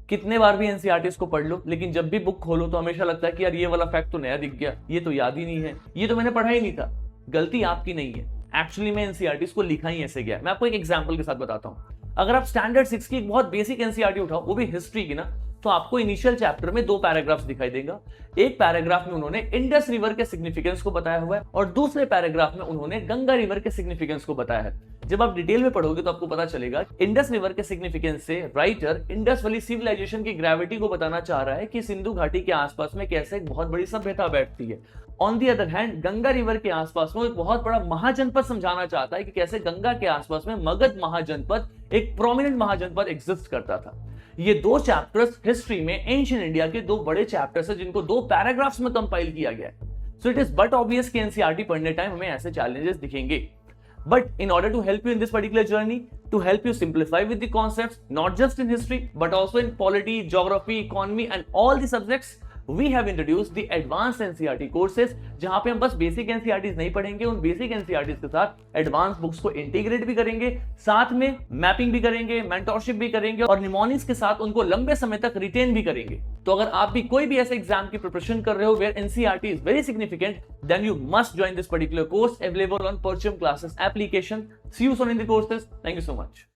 कितने बार भी एनसीईआरटीज को पढ़ लो, लेकिन जब भी बुक खोलो तो हमेशा लगता है कि यार ये वाला फैक्ट तो नया दिख गया, ये तो याद ही नहीं है, ये तो मैंने पढ़ा ही नहीं था। गलती आपकी नहीं है, एक्चुअली मैं एनसीईआरटीज को लिखा ही ऐसे गया। मैं आपको एक एग्जांपल के साथ बताता हूं। अगर आप स्टैंडर्ड 6 की एक बहुत बेसिक एनसीईआरटी उठाओ, वो भी हिस्ट्री की ना, तो आपको इनिशियल चैप्टर में 2 पैराग्राफ्स दिखाई देगा। एक पैराग्राफ में उन्होंने इंडस रिवर के सिग्निफिकेंस को बताया हुआ है और दूसरे पैराग्राफ में उन्होंने गंगा रिवर के सिग्निफिकेंस को बताया है। जब आप डिटेल में पढ़ोगे तो आपको पता चलेगा इंडस रिवर के सिग्निफिकेंस से राइटर इंडस वैली सिविलाइजेशन की ग्रेविटी को बताना चाह रहा है कि सिंधु घाटी के आसपास में कैसे एक बहुत बड़ी सभ्यता बैठती है। On the other hand Ganga river के आसपास में एक बहुत बड़ा महाजनपद समझाना चाहता है कि कैसे गंगा के आसपास में मगध महाजनपद एक प्रोमिनेंट महाजनपद एग्जिस्ट करता था। ये 2 चैप्टर्स हिस्ट्री में एंशिएंट इंडिया के 2 बड़े चैप्टर्स हैं जिनको 2 पैराग्राफ्स में कंपाइल किया गया है। So it is but obvious कि एनसीईआरटी पढ़ने टाइम हमें ऐसे चैलेंजेस दिखेंगे। But in order to help you in this particular journey, to help you simplify with the concepts, not just in history, but also in polity, geography, economy, and all the subjects, we have introduced the advanced NCERT courses, जहां पे हम बस basic NCERTs नहीं पढ़ेंगे, उन basic NCERTs के साथ advance books को इंटीग्रेट भी करेंगे, साथ में मैपिंग भी करेंगे, मेंटरशिप भी करेंगे और निमोनिक्स के साथ उनको लंबे समय तक रिटेन भी करेंगे। तो अगर आप भी कोई भी ऐसे एग्जाम की प्रिपरेशन कर रहे हो where NCERT is very significant, then you must join this particular course available on Parcham classes application. See you soon in the courses. Thank you so much.